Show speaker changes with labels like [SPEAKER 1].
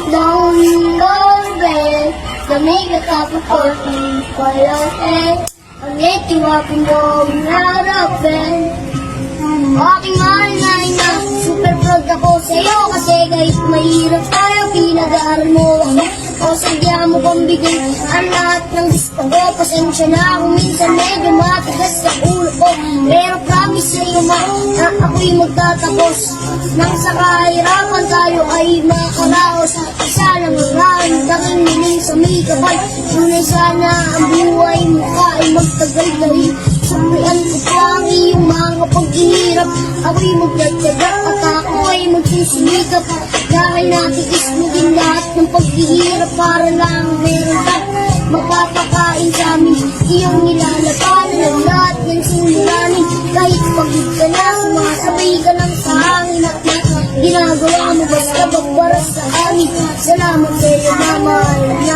[SPEAKER 1] Long bell, lamig at kapapot, walang ang itiwapin mo harapin. Aking mahal na ina, super proud ako sa'yo kasi kahit mahirap tayo, pinag-aaral mo ako. O sadya mo pang bigay ang lahat ng gusto ko. Pasensya na kung minsan medyo matigas sa ulo ko, pero promise sa'yo ma, na ako'y magtatapos. Nang sa kahirapan tayo ay makaraos. Isa lang ang raang tanging niling sa may kapal. Tunay sana ang buhay mo ka ay magtagal dahil sumpian ko pa ang iyong mga paghihirap. Ako'y magdadyaga at ako ay magsisimikap. Dahil natiis mo din lahat ng paghihirap para lang meron ka magpapakain sa amin. Iyong nilalapanan ang lahat ng suliranin. Kahit pagod ka na, sumasabay ka lang sa hangin at ginagawa mo basta magparas sa amin. Salamat sa'yo na mahal na